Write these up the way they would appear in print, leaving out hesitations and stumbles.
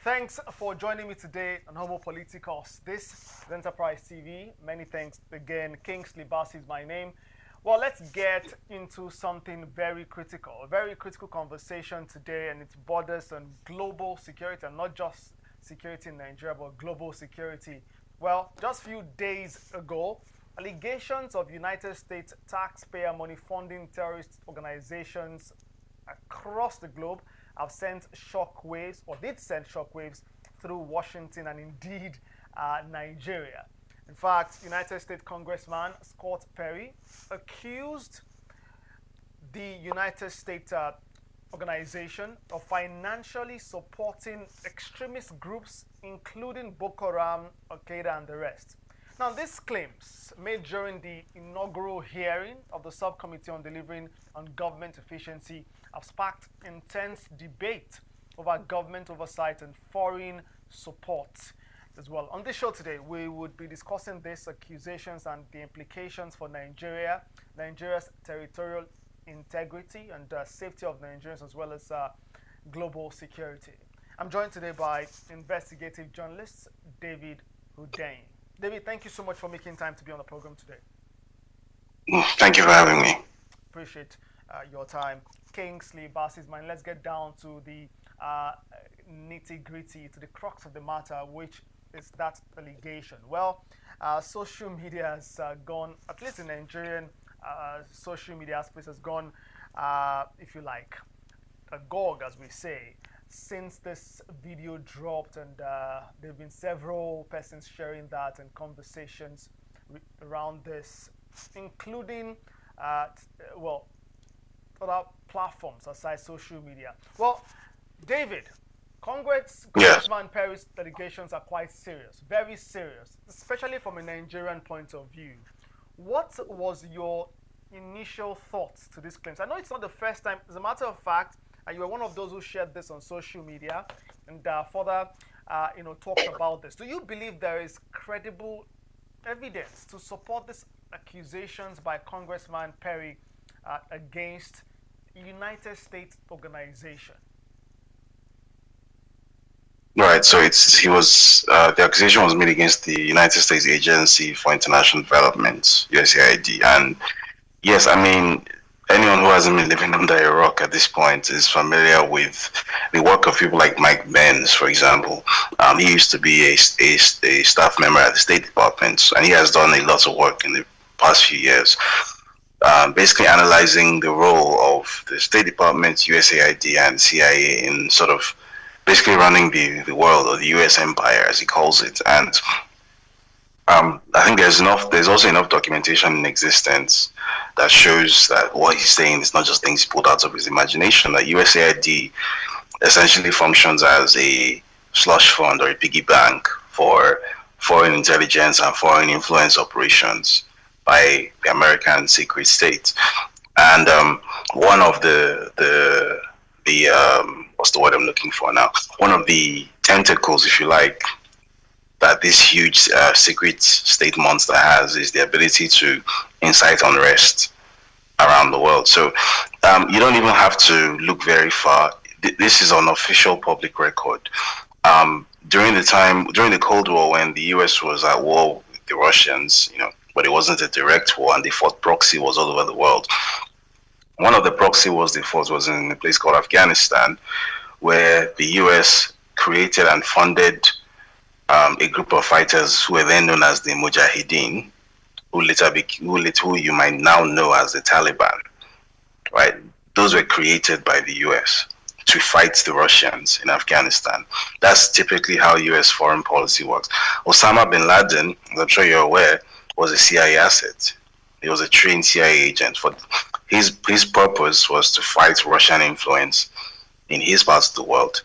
Thanks for joining me today on Homo Politicos. This is Enterprise TV. Many thanks again. Kingsley Bass is my name. Well, let's get into something very critical. A very critical conversation today, and it borders on global security, and not just security in Nigeria, but global security. Well, just a few days ago, allegations of United States taxpayer money funding terrorist organizations across the globe have sent shockwaves, or did send shockwaves, through Washington and indeed Nigeria. In fact, United States Congressman Scott Perry accused the United States organization of financially supporting extremist groups, including Boko Haram, Al-Qaeda, and the rest. Now, these claims, made during the inaugural hearing of the Subcommittee on Delivering on Government Efficiency, have sparked intense debate over government oversight and foreign support as well. On this show today, we would be discussing these accusations and the implications for Nigeria, Nigeria's territorial integrity and safety of Nigerians, as well as global security. I'm joined today by investigative journalist David Hudain. David, thank you so much for making time to be on the program today. Thank you for having me. Appreciate your time. Kingsley Bass is mine. Let's get down to the nitty-gritty, to the crux of the matter, which is that allegation. Well, social media has gone, at least in Nigerian social media space, has gone, if you like, agog, as we say, since this video dropped, and there have been several persons sharing that and conversations around this, including other platforms aside social media. Well, David, Congressman Perry's allegations are quite serious, very serious, especially from a Nigerian point of view. What was your initial thoughts to these claims? I know it's not the first time. As a matter of fact, you were one of those who shared this on social media and further, talked about this. Do you believe there is credible evidence to support these accusations by Congressman Perry against United States organization? Right. So the accusation was made against the United States Agency for International Development, USAID, and yes, I mean, anyone who hasn't been living under a rock at this point is familiar with the work of people like Mike Benz, for example. He used to be a staff member at the State Department, and he has done a lot of work in the past few years, basically analyzing the role of the State Department, USAID, and CIA in sort of basically running the world, or the US empire, as he calls it. And I think there's also enough documentation in existence that shows that what he's saying is not just things he pulled out of his imagination, that USAID essentially functions as a slush fund or a piggy bank for foreign intelligence and foreign influence operations by the American secret state. And one of the what's the word I'm looking for now? One of the tentacles, if you like, that this huge secret state monster has is the ability to incite unrest around the world. So you don't even have to look very far. This is on official public record. During the Cold War, when the US was at war with the Russians, but it wasn't a direct war, and they fought proxy wars all over the world. One of the proxy wars they fought was in a place called Afghanistan, where the US created and funded a group of fighters who were then known as the Mujahideen, who you might now know as the Taliban, right? Those were created by the US to fight the Russians in Afghanistan. That's typically how US foreign policy works. Osama bin Laden, as I'm sure you're aware, was a CIA asset. He was a trained CIA agent. His purpose was to fight Russian influence in his parts of the world.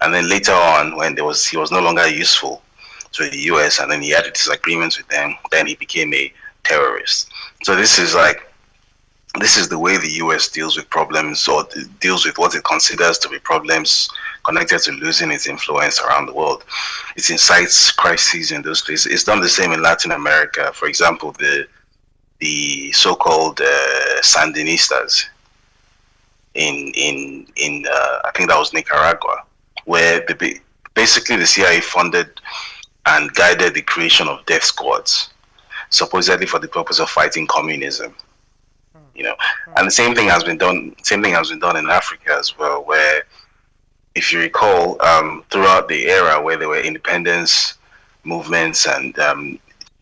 And then later on, when he was no longer useful to the US, and then he had a disagreement with them, then he became a terrorist. So this is the way the US deals with problems, or deals with what it considers to be problems connected to losing its influence around the world. It incites crises in those places. It's done the same in Latin America. For example, the so-called Sandinistas in I think that was Nicaragua, where Basically, the CIA funded and guided the creation of death squads, supposedly for the purpose of fighting communism. You know, and the same thing has been done. Same thing has been done in Africa as well, where, if you recall, throughout the era where there were independence movements and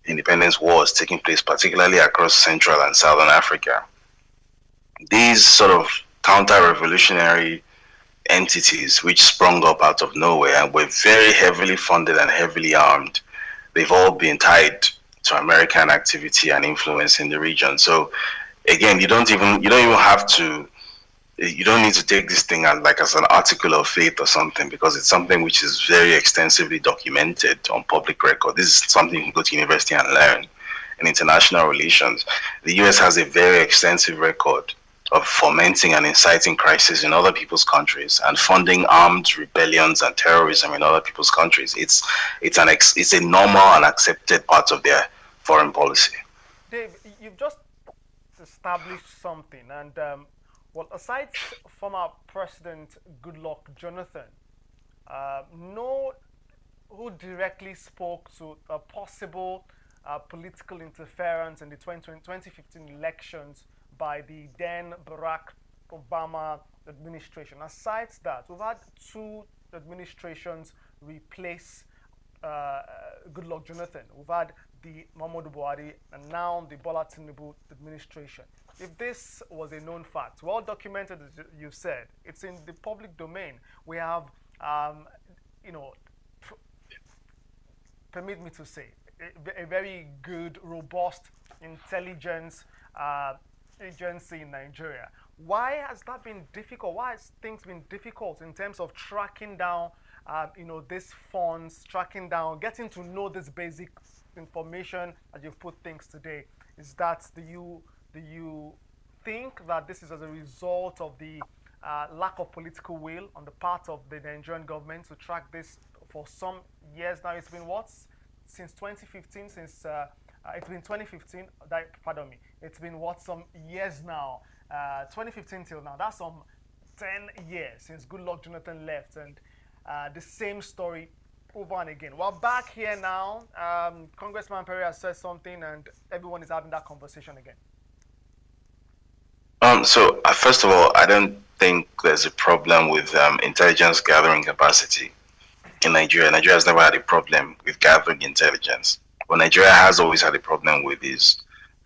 independence wars taking place, particularly across Central and Southern Africa, these sort of counter-revolutionary entities which sprung up out of nowhere and were very heavily funded and heavily armed, they've all been tied to American activity and influence in the region. So again, you don't even have to, you don't need to take this thing as an article of faith or something, because it's something which is very extensively documented on public record. This is something you can go to university and learn. In international relations, the US has a very extensive record of fomenting and inciting crisis in other people's countries and funding armed rebellions and terrorism in other people's countries. It's a normal and accepted part of their foreign policy. Dave, you've just established something, and well, aside from our President Goodluck Jonathan, no who directly spoke to a possible political interference in the 2015 elections by the then Barack Obama administration. Aside that, we've had two administrations replace Goodluck Jonathan. We've had the Muhammadu Buhari and now the Bola Tinubu administration. If this was a known fact, well documented, as you said, it's in the public domain. We have, permit me to say, a very good, robust intelligence agency in Nigeria. Why has that been difficult? Why has things been difficult in terms of tracking down, these funds, tracking down, getting to know this basic information as you've put things today? Is that do you think that this is as a result of the lack of political will on the part of the Nigerian government to track this for some years now? It's been what? Since 2015, it's been 2015, pardon me, it's been what, some years now, 2015 till now, that's some 10 years since Goodluck Jonathan left, and the same story over and again. We're back here now. Congressman Perry has said something, and everyone is having that conversation again. So first of all, I don't think there's a problem with intelligence gathering capacity in Nigeria. Nigeria has never had a problem with gathering intelligence. What Nigeria has always had a problem with is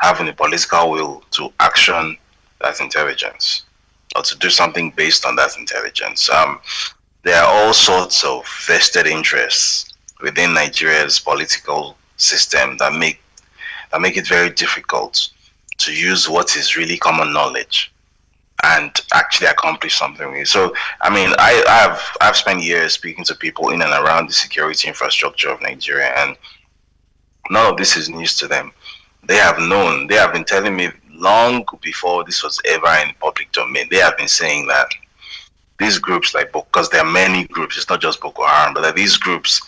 having a political will to action that intelligence or to do something based on that intelligence. There are all sorts of vested interests within Nigeria's political system that make it very difficult to use what is really common knowledge and actually accomplish something with it. So, I mean, I've spent years speaking to people in and around the security infrastructure of Nigeria, and none of this is news to them. They have been telling me long before this was ever in public domain. They have been saying that these groups, because there are many groups, it's not just Boko Haram, but that these groups,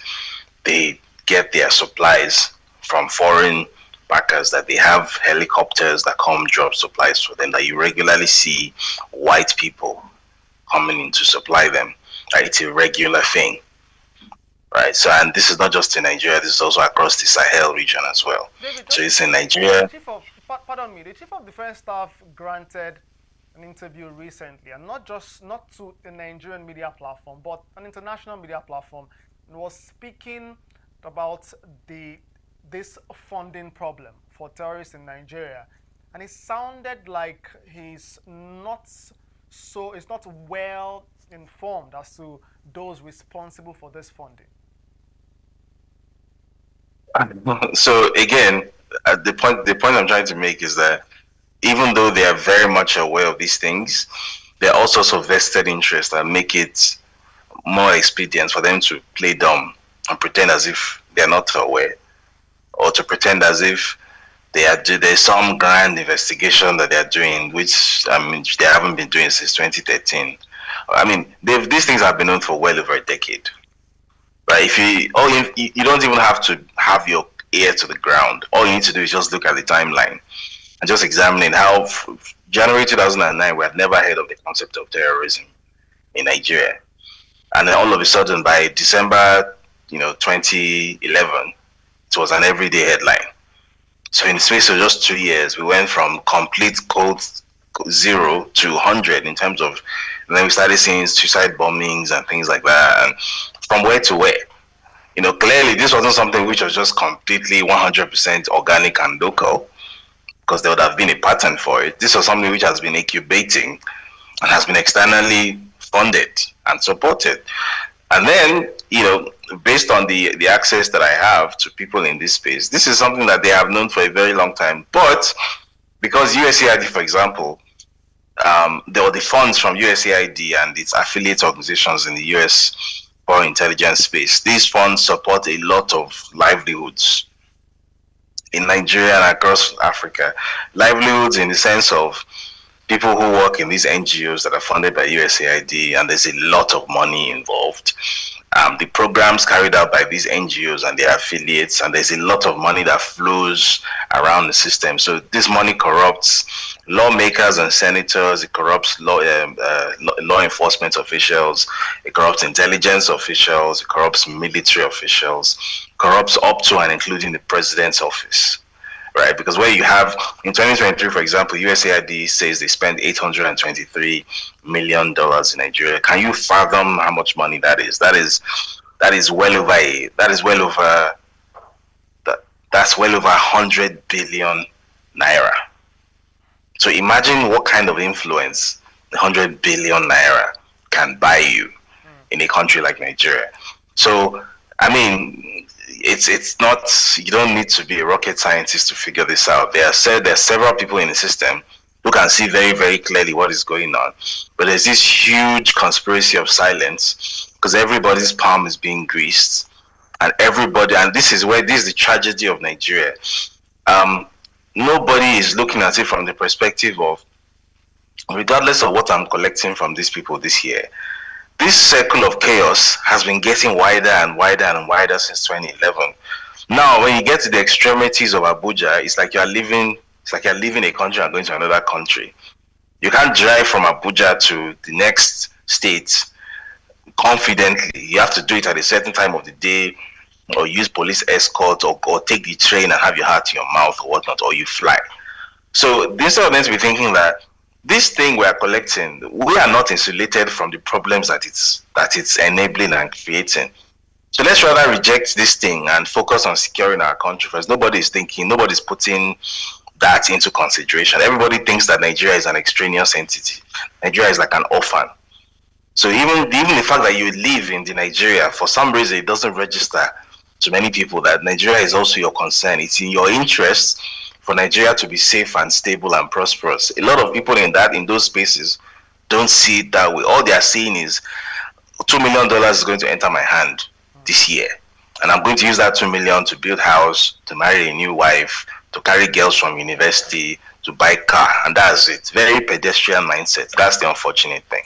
they get their supplies from foreign backers, that they have helicopters that come drop supplies for them, that you regularly see white people coming in to supply them. It's a regular thing. Right, so, and this is not just in Nigeria, this is also across the Sahel region as well. David, so it's in Nigeria. The Chief of Defense Staff granted an interview recently, and not to a Nigerian media platform, but an international media platform, and was speaking about this funding problem for terrorists in Nigeria. And it sounded like he's not well informed as to those responsible for this funding. So again, the point I'm trying to make is that even though they are very much aware of these things, there are all sorts of vested interests that make it more expedient for them to play dumb and pretend as if they're not aware, or to pretend as if there's some grand investigation that they're doing, which they haven't been doing since 2013. I mean, these things have been known for well over a decade. Right? If you don't even have to have your ear to the ground. All you need to do is just look at the timeline and just examine how January 2009 we had never heard of the concept of terrorism in Nigeria. And then all of a sudden, by December, 2011, it was an everyday headline. So in the space of just 2 years, we went from complete cold zero to 100 in terms of, and then we started seeing suicide bombings and things like that. And from where to where? Clearly this wasn't something which was just completely 100% organic and local, because there would have been a pattern for it. This was something which has been incubating and has been externally funded and supported. And then, based on the access that I have to people in this space, this is something that they have known for a very long time. But because USAID, for example, there were the funds from USAID and its affiliate organizations in the US foreign intelligence space. These funds support a lot of livelihoods in Nigeria and across Africa. Livelihoods in the sense of people who work in these NGOs that are funded by USAID, and there's a lot of money involved. The programs carried out by these NGOs and their affiliates, and there's a lot of money that flows around the system. So this money corrupts lawmakers and senators, it corrupts law enforcement officials, it corrupts intelligence officials, it corrupts military officials, corrupts up to and including the president's office. Right, because where you have in 2023, for example, USAID says they spent $823 million in Nigeria. Can you fathom how much money that is? That's well over 100 billion naira. So imagine what kind of influence 100 billion naira can buy you in a country like Nigeria. So I mean, it's not, you don't need to be a rocket scientist to figure this out. There are several people in the system who can see very, very clearly what is going on. But there's this huge conspiracy of silence because everybody's palm is being greased, and this is the tragedy of Nigeria. Nobody is looking at it from the perspective of, regardless of what I'm collecting from these people this year, this circle of chaos has been getting wider and wider and wider since 2011. Now, when you get to the extremities of Abuja, it's like you're leaving a country and going to another country. You can't drive from Abuja to the next state confidently. You have to do it at a certain time of the day, or use police escort, or take the train and have your heart in your mouth or whatnot, or you fly. So instead of them to be thinking that this thing we are collecting, we are not insulated from the problems that it's enabling and creating. So let's rather reject this thing and focus on securing our country first. Nobody's putting that into consideration. Everybody thinks that Nigeria is an extraneous entity. Nigeria is like an orphan. So even the fact that you live in Nigeria, for some reason, it doesn't register to many people that Nigeria is also your concern. It's in your interest for Nigeria to be safe and stable and prosperous. A lot of people in those spaces don't see it that way. All they are seeing is $2 million is going to enter my hand this year, and I'm going to use that 2 million to build house, to marry a new wife, to carry girls from university, to buy car, and that's it. Very pedestrian mindset. That's the unfortunate thing.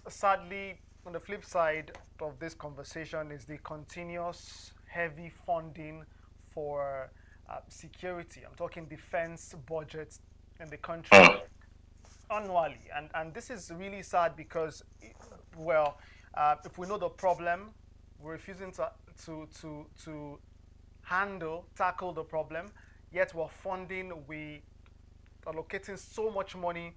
Sadly, on the flip side of this conversation is the continuous heavy funding for security. I'm talking defense budgets in the country annually, and this is really sad because, well, if we know the problem, we're refusing to tackle the problem, yet we're we allocating so much money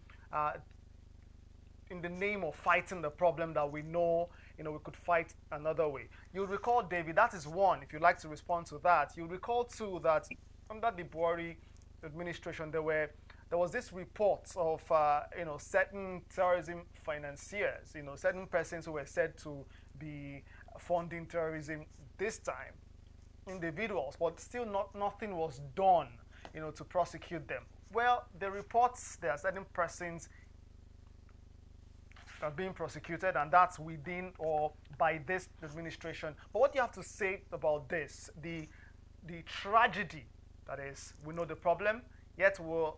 in the name of fighting the problem that we know we could fight another way. You'll recall, David, that is one. If you'd like to respond to that, you'll recall too that under the Buhari administration, there was this report of certain terrorism financiers, certain persons who were said to be funding terrorism this time, individuals, but still nothing was done, to prosecute them. Well, the reports, there are certain persons are being prosecuted, and that's within or by this administration. But what do you have to say about this? The tragedy that is, we know the problem, yet we're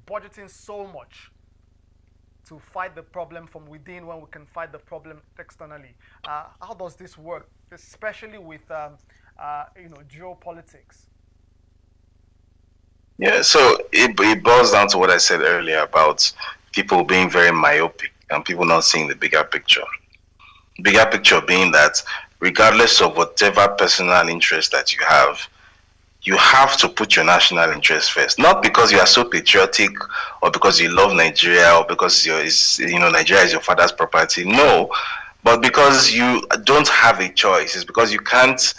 budgeting so much to fight the problem from within when we can fight the problem externally. How does this work, especially with geopolitics? Yeah, so it boils down to what I said earlier about people being very myopic and people not seeing the bigger picture. Bigger picture being that regardless of whatever personal interest that you have to put your national interest first. Not because you are so patriotic or because you love Nigeria or because Nigeria is your father's property. No, but because you don't have a choice. It's because you can't.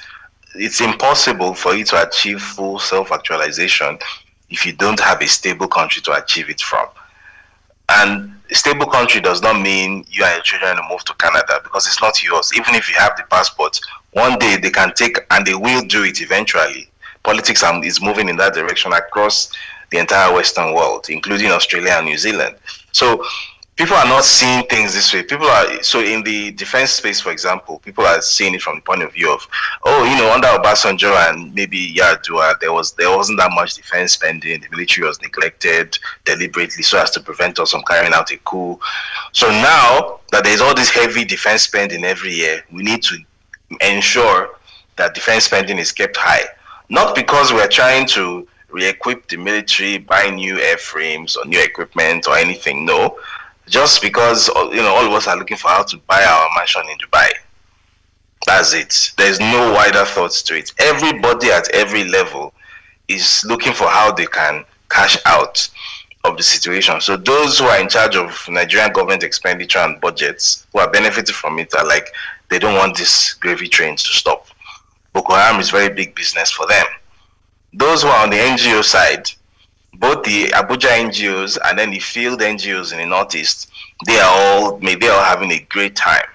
It's impossible for you to achieve full self-actualization if you don't have a stable country to achieve it from. And a stable country does not mean you and your children will move to Canada because it's not yours. Even if you have the passport, one day they can take, and they will do it eventually. Politics is moving in that direction across the entire Western world, including Australia and New Zealand. So people are not seeing things this way. So in the defense space, for example, people are seeing it from the point of view of, under Obasanjo and maybe Yar'Adua, there wasn't that much defense spending. The military was neglected deliberately so as to prevent us from carrying out a coup. So now that there's all this heavy defense spending every year, we need to ensure that defense spending is kept high. Not because we're trying to re-equip the military, buy new airframes or new equipment or anything. No, just because all of us are looking for how to buy our mansion in Dubai. That's it. There's no wider thoughts to it. Everybody at every level is looking for how they can cash out of the situation. So those who are in charge of Nigerian government expenditure and budgets, who are benefiting from it, are like, they don't want this gravy train to stop. Boko Haram is very big business for them. Those who are on the NGO side, both the Abuja NGOs and then the field NGOs in the Northeast, they are all having a great time.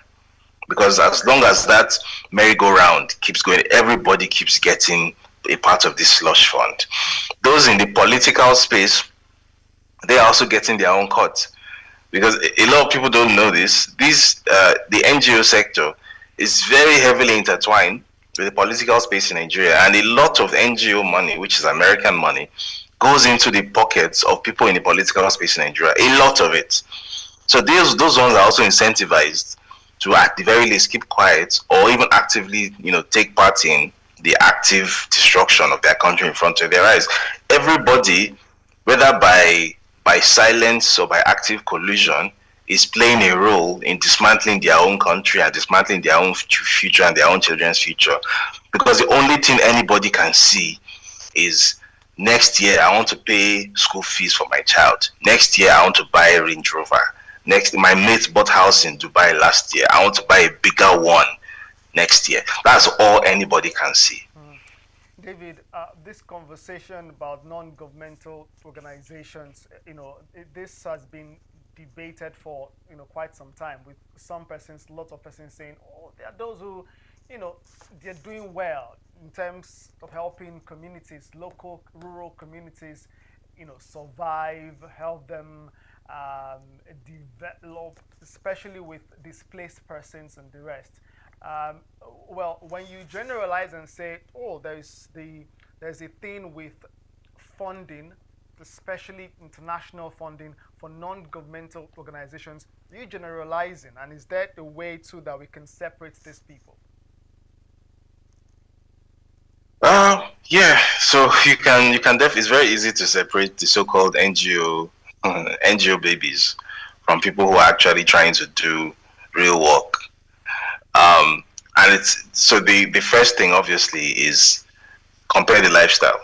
Because as long as that merry-go-round keeps going, everybody keeps getting a part of this slush fund. Those in the political space, they are also getting their own cut. Because a lot of people don't know this. The NGO sector is very heavily intertwined with the political space in Nigeria, and a lot of NGO money, which is American money, goes into the pockets of people in the political space in Nigeria. A lot of it. So those ones are also incentivized to, at the very least, keep quiet or even actively, take part in the active destruction of their country in front of their eyes. Everybody, whether by silence or by active collusion, is playing a role in dismantling their own country and dismantling their own future and their own children's future. Because the only thing anybody can see is, next year I want to pay school fees for my child. Next year I want to buy a Range Rover. My mate bought house in Dubai last year. I want to buy a bigger one next year. That's all anybody can see. David, this conversation about non-governmental organizations, this has been debated for quite some time, with lots of persons saying, there are those who, they're doing well in terms of helping communities, local, rural communities, survive, help them develop, especially with displaced persons and the rest. Well, when you generalize and say, there's a thing with funding, especially international funding for non-governmental organizations, are you generalizing? And is that a way too that we can separate these people? Yeah. So you can definitely. It's very easy to separate the so-called NGO babies from people who are actually trying to do real work. And it's so the first thing obviously is compare the lifestyle.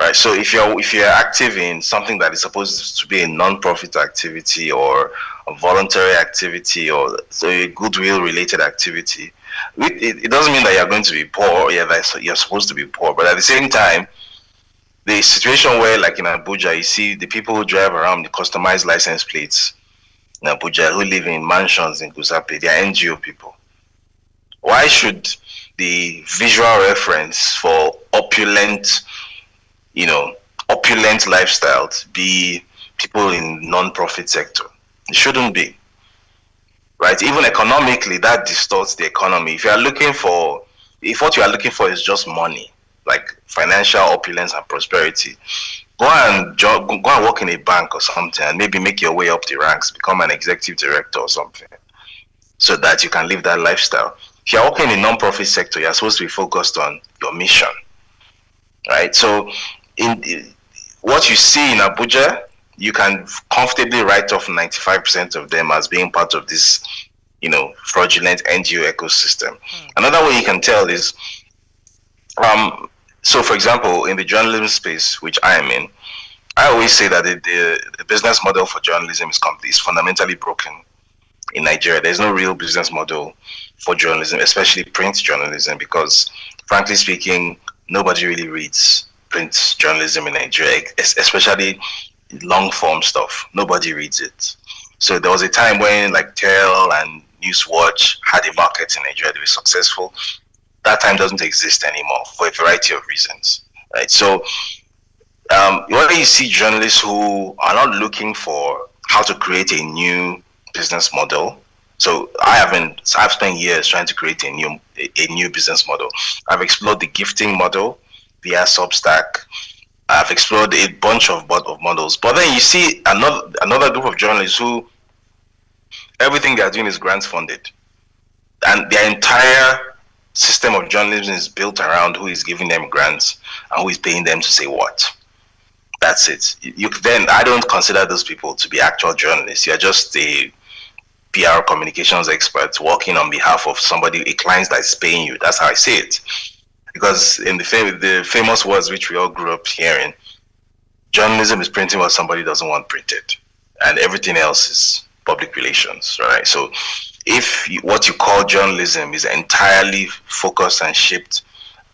Right. So if you're active in something that is supposed to be a non-profit activity or a voluntary activity or so a goodwill related activity, it doesn't mean that you're going to be poor. Yeah, that you're supposed to be poor. But at the same time, the situation where, like in Abuja, you see the people who drive around the customized license plates in Abuja, who live in mansions in Kusape, they are NGO people. Why should the visual reference for opulent lifestyles be people in non-profit sector? It shouldn't be. Right? Even economically, that distorts the economy. If what you are looking for is just money, like financial opulence and prosperity, go and work in a bank or something and maybe make your way up the ranks, become an executive director or something, so that you can live that lifestyle. If you're working in the non-profit sector, you're supposed to be focused on your mission. Right? So what you see in Abuja, you can comfortably write off 95% of them as being part of this fraudulent NGO ecosystem. Another way you can tell is, so for example, in the journalism space, which I am in, I always say that the business model for journalism is fundamentally broken in Nigeria. There's no real business model for journalism, especially print journalism, because frankly speaking, nobody really reads print journalism in Nigeria, especially long form stuff. Nobody reads it. So there was a time when like Tel and Newswatch had a market in Nigeria. They were successful. That time doesn't exist anymore for a variety of reasons, right? So when you see journalists who are not looking for how to create a new business model. So I've spent years trying to create a new business model. I've explored the gifting model via Substack. I've explored a bunch of models, but then you see another group of journalists who everything they are doing is grant funded, and their entire system of journalism is built around who is giving them grants and who is paying them to say what. That's it. Then I don't consider those people to be actual journalists. You're just a PR communications expert working on behalf of somebody, a client that's paying you. That's how I see it. Because in the famous words which we all grew up hearing, journalism is printing what somebody doesn't want printed, and everything else is public relations, right? So if what you call journalism is entirely focused and shaped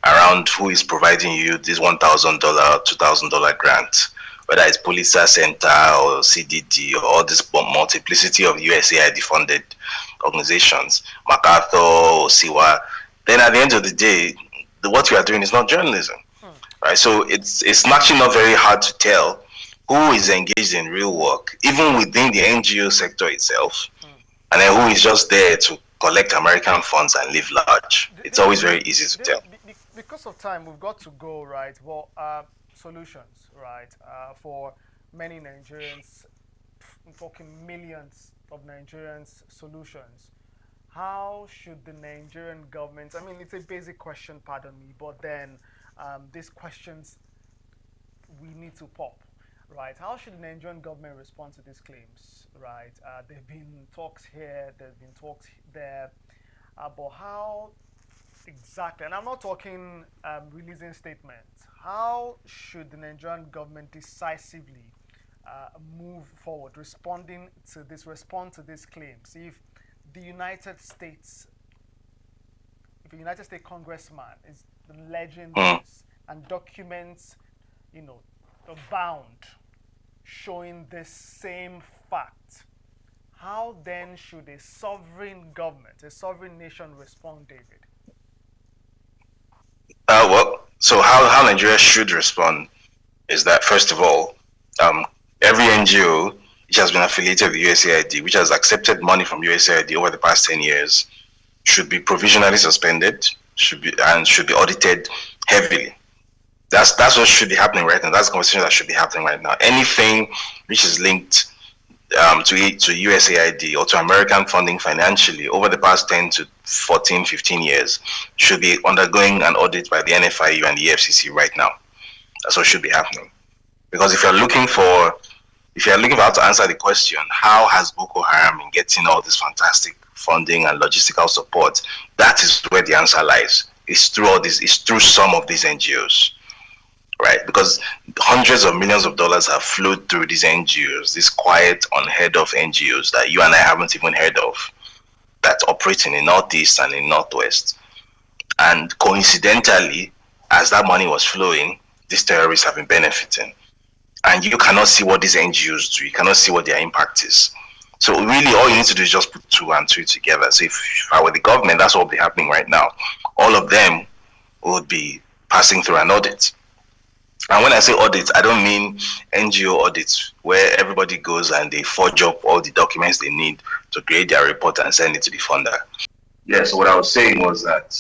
around who is providing you this $1,000, $2,000 grant, whether it's Pulitzer Center or CDD or all this multiplicity of USAID funded organizations, MacArthur or SIWA, then at the end of the day, what you are doing is not journalism, right? So it's actually not very hard to tell who is engaged in real work, even within the NGO sector itself, and then who is just there to collect American funds and live large. It's always very easy to tell. Because of time, we've got to go, right? Well, solutions, right? For many Nigerians, I'm talking millions of Nigerians, solutions. How should the Nigerian government, I mean, it's a basic question, pardon me, but then these questions we need to pop, right? How should the Nigerian government respond to these claims, right? There have been talks here, there have been talks there, but how exactly, and I'm not talking releasing statements, how should the Nigerian government decisively move forward, respond to these claims? If the United States congressman is alleging this and documents, abound showing this same fact, how then should a sovereign government, a sovereign nation respond, David? So how Nigeria should respond is that, first of all, every NGO which has been affiliated with USAID, which has accepted money from USAID over the past 10 years, should be provisionally suspended, should be audited heavily. That's what should be happening right now. That's the conversation that should be happening right now. Anything which is linked to USAID or to American funding financially over the past 10 to 14, 15 years should be undergoing an audit by the NFIU and the FCC right now. That's what should be happening. Because if you're looking for how to answer the question, how has Boko Haram been getting all this fantastic funding and logistical support, that is where the answer lies. It's through some of these NGOs. Right, because hundreds of millions of dollars have flowed through these NGOs, these quiet, unheard of NGOs that you and I haven't even heard of, that operate in the Northeast and in Northwest. And coincidentally, as that money was flowing, these terrorists have been benefiting. And you cannot see what these NGOs do. You cannot see what their impact is. So really, all you need to do is just put two and two together. So if I were the government, that's what would be happening right now. All of them would be passing through an audit. And when I say audits, I don't mean NGO audits where everybody goes and they forge up all the documents they need to create their report and send it to the funder. Yeah, so what I was saying was that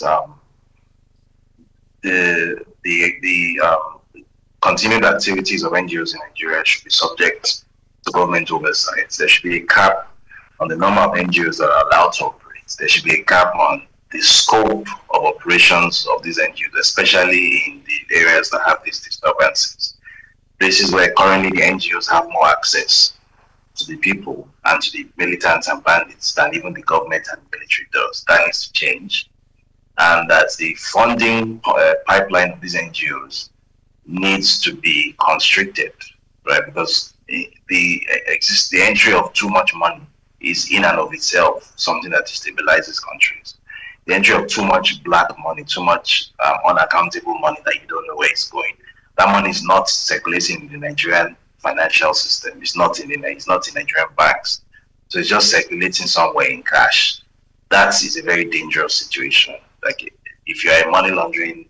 the continued activities of NGOs in Nigeria should be subject to government oversight. There should be a cap on the number of NGOs that are allowed to operate. There should be a cap on the scope of operations of these NGOs, especially in the areas that have these disturbances. This is where currently the NGOs have more access to the people and to the militants and bandits than even the government and the military does. That needs to change. And that the funding pipeline of these NGOs needs to be constricted, right? Because the entry of too much money is in and of itself something that destabilizes countries. The entry of too much black money, too much unaccountable money that you don't know where it's going. That money is not circulating in the Nigerian financial system. It's not in Nigerian banks. So it's just circulating somewhere in cash. That is a very dangerous situation. Like if you're a money laundering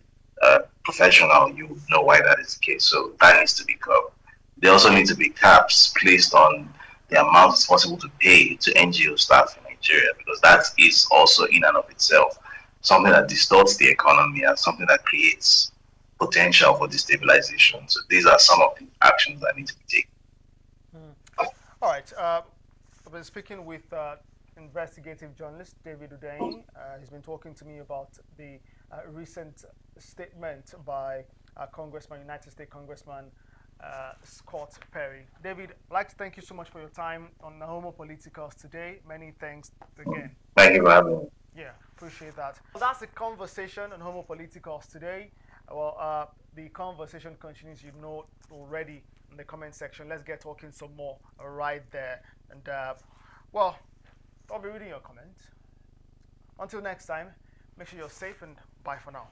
professional, you know why that is the case. So that needs to be covered. There also need to be caps placed on the amount it's possible to pay to NGO staff in Nigeria, because that is also in and of itself something that distorts the economy and something that creates potential for destabilization. So these are some of the actions that need to be taken. All right. I've been speaking with investigative journalist David Udein. He's been talking to me about the recent statement by United States Congressman Scott Perry. David, I'd like to thank you so much for your time on Homo Politicals today. Many thanks again. Thank you for having me. Yeah, appreciate that. Well, that's the conversation on Homo Politicals today. Well, the conversation continues, you know already, in the comment section. Let's get talking some more right there. And, well, I'll be reading your comments. Until next time, make sure you're safe and bye for now.